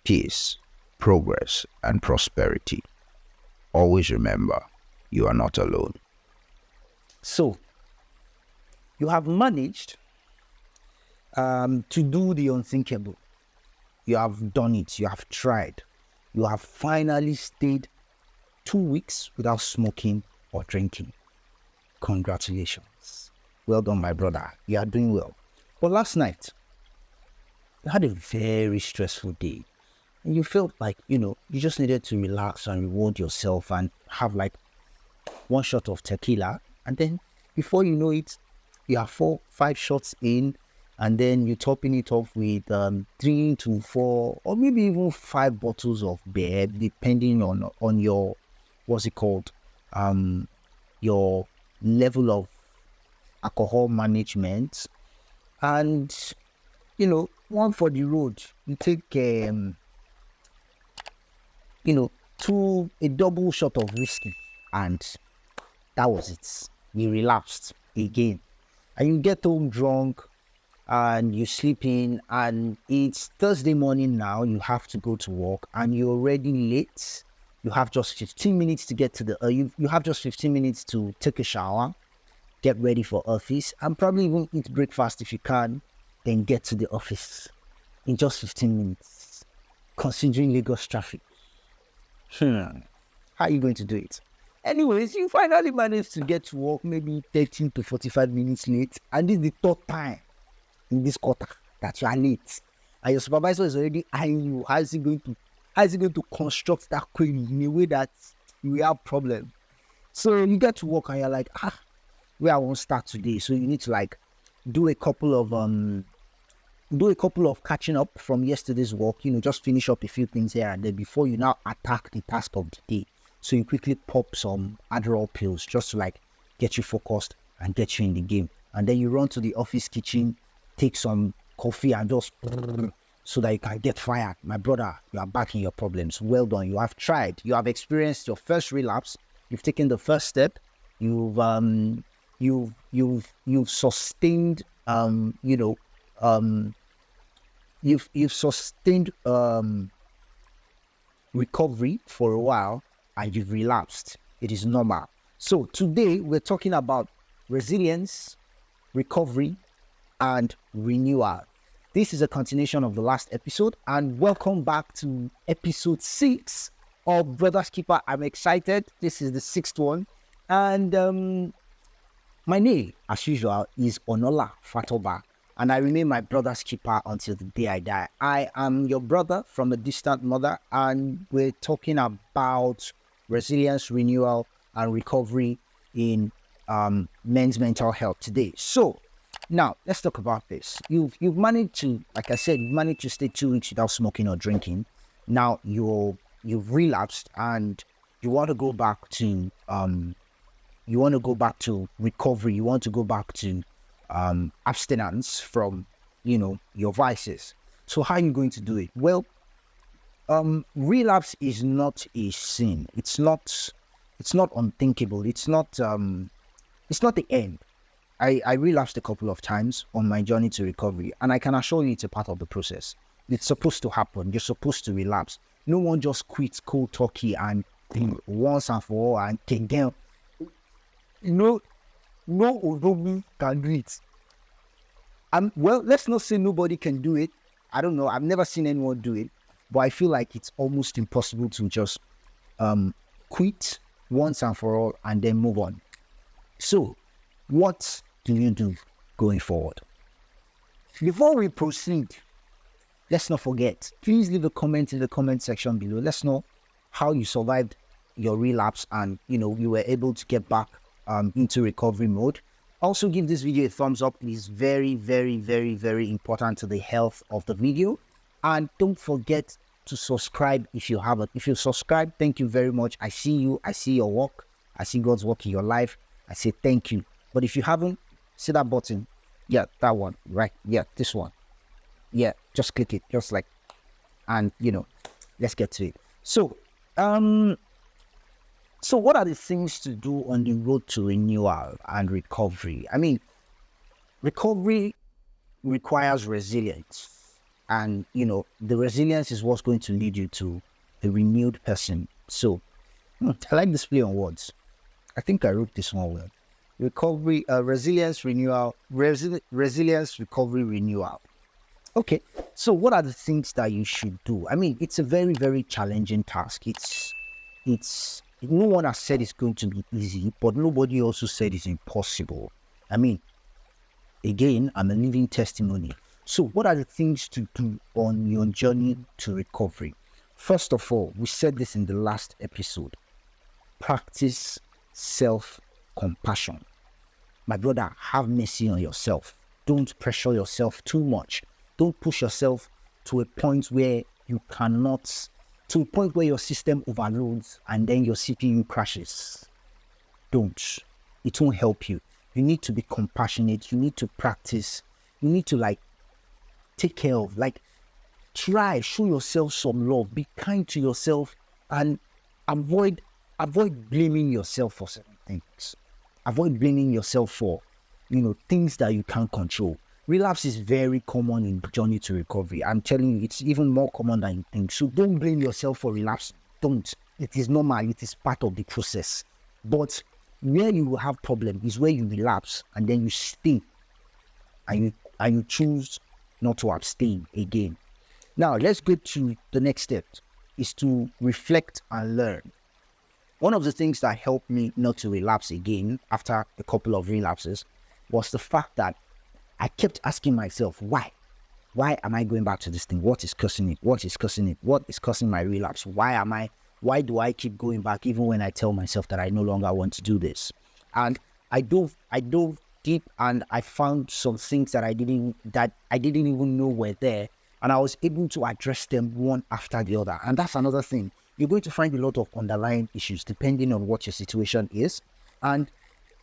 peace, progress, and prosperity. Always remember, you are not alone. So, you have managed to do the unthinkable. You have done it. You have tried. You have finally stayed 2 weeks without smoking or drinking. Congratulations. Well done, my brother. You are doing well. But last night, you had a very stressful day. And you felt like, you just needed to relax and reward yourself and have like one shot of tequila. And then before you know it, you are 4-5 shots in. And then you're topping it off with 3 to 4 or maybe even 5 bottles of beer, depending on your, what's it called, your level of alcohol management. And, one for the road. You take, a double shot of whiskey, and that was it. You relapsed again. And you get home drunk, and you sleep in, and it's Thursday morning now. You have to go to work, and you're already late. You have just 15 minutes to get to the you have just 15 minutes to take a shower, get ready for office, and probably even eat breakfast if you can, then get to the office in just 15 minutes, considering Lagos traffic. How are you going to do it? Anyways, you finally managed to get to work maybe 13 to 45 minutes late, and this is the third time in this quarter that you are late, and your supervisor is already eyeing you. How is he going to construct that query in a way that you will have problem? So you get to work and you're like, where I won't start today. So you need to like do a couple of catching up from yesterday's work, just finish up a few things here and then before you now attack the task of the day. So you quickly pop some Adderall pills just to like get you focused and get you in the game. And then you run to the office kitchen, take some coffee and just so that you can get fired. My brother, you are back in your problems. Well done. You have tried. You have experienced your first relapse. You've taken the first step. You've sustained you've sustained recovery for a while, and you've relapsed. It is normal. So today we're talking about resilience, recovery, and renewal. This is a continuation of the last episode, and welcome back to episode 6 of Brother's Keeper. I'm excited. This is the 6th one, and my name, as usual, is Onola Fatoba, and I remain my brother's keeper until the day I die. I am your brother from a distant mother, and we're talking about resilience, renewal, and recovery in men's mental health today. So now let's talk about this. You've managed to, like I said, you've managed to stay 2 weeks without smoking or drinking. Now you've relapsed and you want to go back to recovery. You want to go back to abstinence from your vices. So how are you going to do it? Well, relapse is not a sin. It's not unthinkable. It's not the end. I relapsed a couple of times on my journey to recovery, and I can assure you it's a part of the process. It's supposed to happen. You're supposed to relapse. No one just quits cold turkey and once and for all and take down. No Odomi can do it. Well, let's not say nobody can do it. I don't know. I've never seen anyone do it, but I feel like it's almost impossible to just quit once and for all and then move on. So, what do you do going forward? Before we proceed, let's not forget, please leave a comment in the comment section below. Let's know how you survived your relapse and you were able to get back into recovery mode. Also, give this video a thumbs up. It is very, very, very, very important to the health of the video. And don't forget to subscribe if you haven't. If you subscribe, thank you very much. I see you. I see your work. I see God's work in your life. I say thank you. But if you haven't, see that button. Yeah, that one. Right. Yeah, this one. Yeah, just click it. Just like, and let's get to it. So, So what are the things to do on the road to renewal and recovery? I mean, recovery requires resilience. And, the resilience is what's going to lead you to a renewed person. So, I like this play on words. I think I wrote this one well. Recovery, resilience, renewal, resilience, recovery, renewal. Okay, so what are the things that you should do? I mean, it's a very, very challenging task. It's no one has said it's going to be easy, but nobody also said it's impossible. I mean, again, I'm a living testimony. So what are the things to do on your journey to recovery? First of all, we said this in the last episode. Practice self-compassion. My brother, have mercy on yourself. Don't pressure yourself too much. Don't push yourself to a point where you cannot, to a point where your system overloads and then your CPU crashes. Don't. It won't help you. You need to be compassionate. You need to practice. You need to take care of, try, show yourself some love. Be kind to yourself and avoid blaming yourself for certain things. Avoid blaming yourself for, things that you can't control. Relapse is very common in the journey to recovery. I'm telling you, it's even more common than you think. So don't blame yourself for relapse. Don't. It is normal. It is part of the process. But where you will have problem is where you relapse and then you stay and you choose not to abstain again. Now, let's go to the next step, is to reflect and learn. One of the things that helped me not to relapse again after a couple of relapses was the fact that I kept asking myself, why? Why am I going back to this thing? What is causing it? What is causing it? What is causing my relapse? Why do I keep going back even when I tell myself that I no longer want to do this? And I dove deep and I found some things that I didn't even know were there. And I was able to address them one after the other. And that's another thing. You're going to find a lot of underlying issues depending on what your situation is. And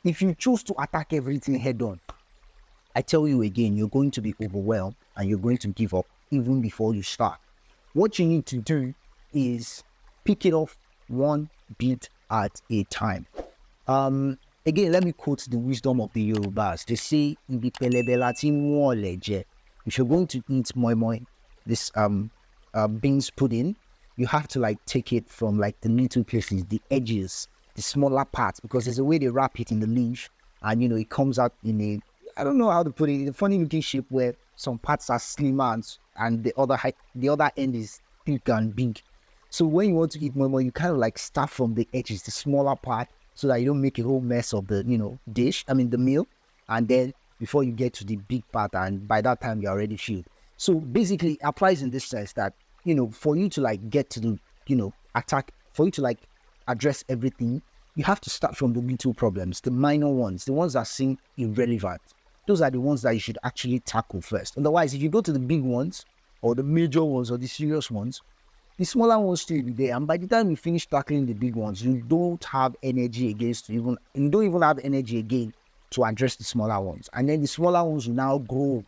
if you choose to attack everything head on, I tell you again, you're going to be overwhelmed and you're going to give up even before you start. What you need to do is pick it off one bit at a time. Again, let me quote the wisdom of the Yorubas. They say, if you're going to eat moi moi, this beans pudding, you have to take it from the little places, the edges, the smaller parts, because there's a way they wrap it in the leaf, and it comes out in a, I don't know how to put it, in a funny looking shape where some parts are slimmer and the other end is thick and big. So when you want to eat moi moi, you kind of start from the edges, the smaller part, so that you don't make a whole mess of the the meal, and then before you get to the big part, and by that time you're already filled. So basically it applies in this sense that for you to get to the attack, for you to address everything, you have to start from the little problems, the minor ones, the ones that seem irrelevant. Those are the ones that you should actually tackle first. Otherwise, if you go to the big ones or the major ones or the serious ones, the smaller ones still be there, and by the time you finish tackling the big ones, you don't have energy you don't even have energy again to address the smaller ones, and then the smaller ones will now grow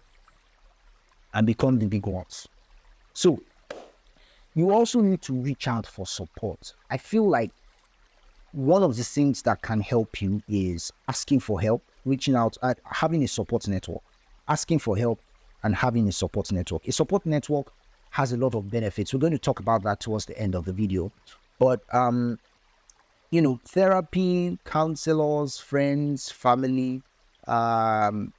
and become the big ones. So you also need to reach out for support. I feel like one of the things that can help you is asking for help, reaching out, having a support network, asking for help and having a support network. A support network has a lot of benefits. We're going to talk about that towards the end of the video. But, therapy, counselors, friends, family, close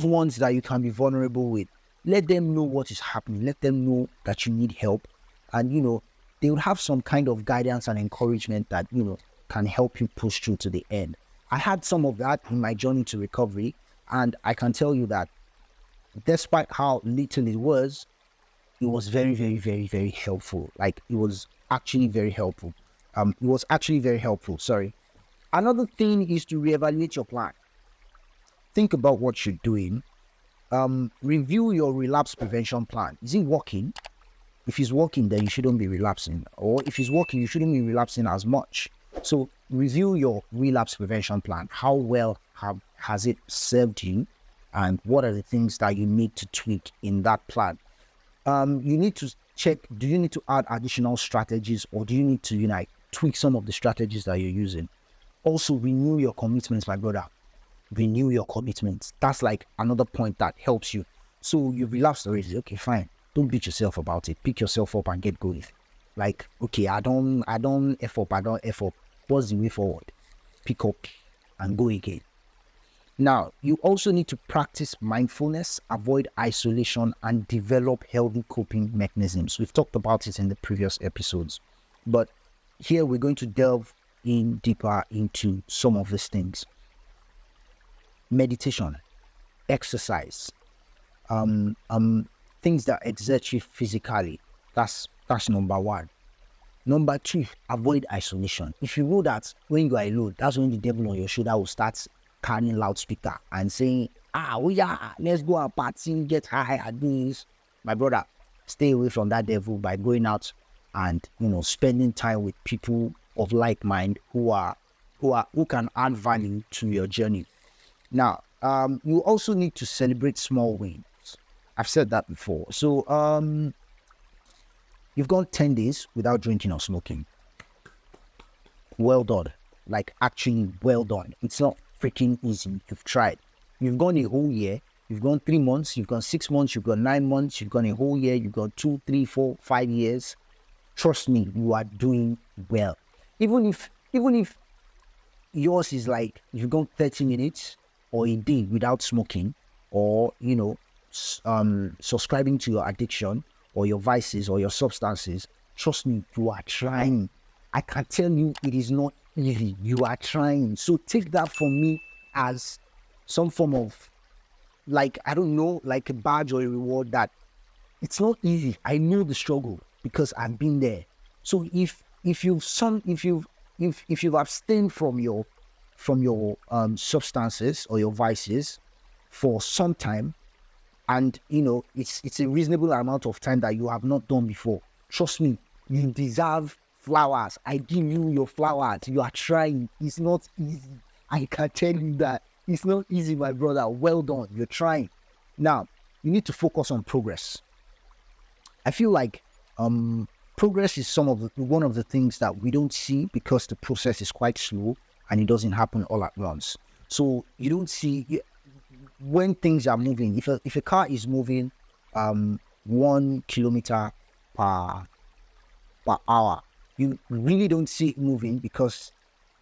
ones that you can be vulnerable with. Let them know what is happening. Let them know that you need help. And, they will have some kind of guidance and encouragement that, can help you push through to the end. I had some of that in my journey to recovery. And I can tell you that despite how little it was very, very, very, very helpful. It was actually very helpful. Sorry. Another thing is to reevaluate your plan. Think about what you're doing. Review your relapse prevention plan. Is it working? If it's working, then you shouldn't be relapsing. Or if it's working, you shouldn't be relapsing as much. So review your relapse prevention plan. How well has it served you? And what are the things that you need to tweak in that plan? You need to check, do you need to add additional strategies, or do you need to tweak some of the strategies that you're using? Also, renew your commitments, my brother. Renew your commitments. That's another point that helps you. So you relapsed already. Okay, fine. Don't beat yourself about it. Pick yourself up and get going. Like, okay, I don't F up. What's the way forward? Pick up and go again. Now, you also need to practice mindfulness, avoid isolation, and develop healthy coping mechanisms. We've talked about it in the previous episodes, but here we're going to delve in deeper into some of these things. Meditation, exercise, things that exert you physically. That's number one. Number two, avoid isolation. If you know that when you are alone, that's when the devil on your shoulder will start carrying loudspeaker and saying, oh yeah, let's go and party, get high at this. My brother, stay away from that devil by going out and spending time with people of like mind who can add value to your journey. Now, you also need to celebrate small wins. I've said that before. So you've gone 10 days without drinking or smoking. Well done. Like, actually well done. It's not freaking easy. You've tried. You've gone a whole year. You've gone 3 months. You've gone 6 months. You've gone 9 months. You've gone a whole year. You've gone 2, 3, 4, 5 years. Trust me, you are doing well. Even if yours is like you've gone 30 minutes or a day without smoking, or subscribing to your addiction or your vices or your substances, trust me, you are trying. I can tell you it is not easy. You are trying. So take that from me as some form of, like, I don't know, like a badge or a reward that it's not easy. I know the struggle because I've been there. So if you've abstained from your substances or your vices for some time, and it's a reasonable amount of time that you have not done before, trust me, you deserve flowers. I give you your flowers. You are trying. It's not easy. I can tell you that it's not easy, my brother. Well done. You're trying. Now you need to focus on progress. I feel like progress is one of the things that we don't see because the process is quite slow and it doesn't happen all at once. So you don't see when things are moving. If a car is moving 1 kilometer per hour, you really don't see it moving because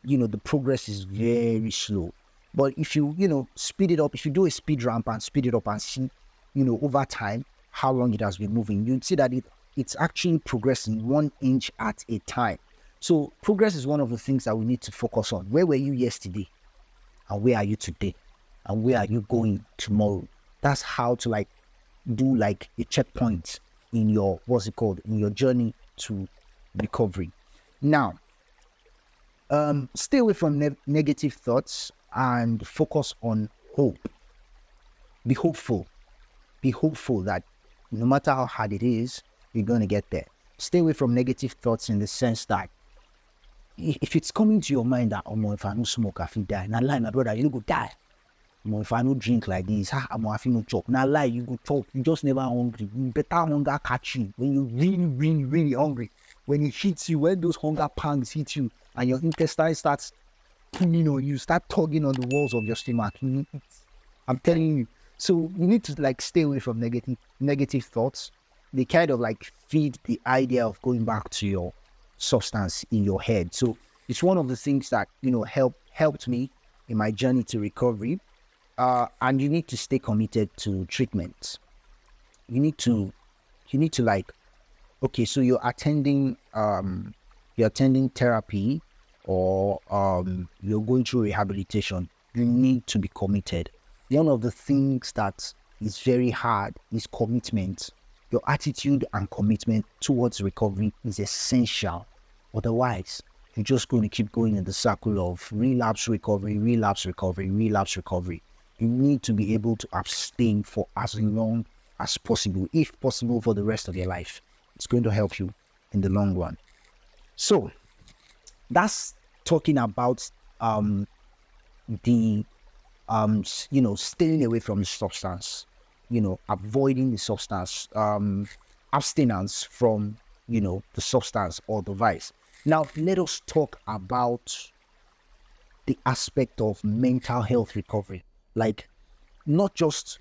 the progress is very slow. But if you speed it up, if you do a speed ramp and speed it up and see over time how long it has been moving, you'd see that it's actually progressing 1 inch at a time. So progress is one of the things that we need to focus on. Where were you yesterday? And where are you today? And where are you going tomorrow? That's how to do a checkpoint in your, in your journey to recovery. Now, stay away from negative thoughts and focus on hope. Be hopeful. Be hopeful that no matter how hard it is, you're going to get there. Stay away from negative thoughts in the sense that if it's coming to your mind that, if I don't smoke, I feel die. Now lie, my brother, you go die. If I don't drink like this, I feel no chop. Now lie, you go chop. You just never hungry. Better hunger catch you when you're really, really, really hungry. When it hits you, when those hunger pangs hit you and your intestine starts pulling on you, start tugging on the walls of your stomach. I'm telling you. So you need to stay away from negative thoughts. They kind of feed the idea of going back to your substance in your head. So it's one of the things that helped me in my journey to recovery. And you need to stay committed to treatment. You need to okay, so you're attending therapy or you're going through rehabilitation. You need to be committed. One of the things that is very hard is commitment. Your attitude and commitment towards recovery is essential. Otherwise, you're just going to keep going in the circle of relapse recovery, relapse recovery, relapse recovery. You need to be able to abstain for as long as possible, if possible, for the rest of your life. It's going to help you in the long run. So that's talking about the staying away from the substance, avoiding the substance, abstinence from the substance or the vice. Now let us talk about the aspect of mental health recovery. Not just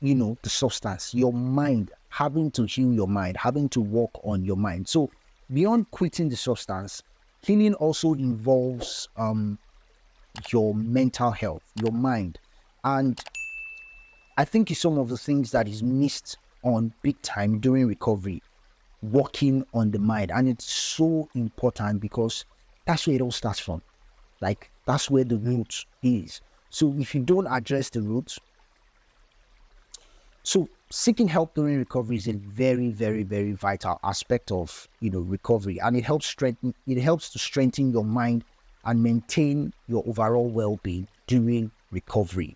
the substance, your mind, having to heal your mind, having to work on your mind. So beyond quitting the substance, healing also involves your mental health, your mind. And I think it's some of the things that is missed on big time during recovery, working on the mind. And it's so important because that's where it all starts from. Like, that's where the root is. So if you don't address the root, so seeking help during recovery is a very, very, very vital aspect of recovery, and it helps to strengthen your mind and maintain your overall well-being during recovery.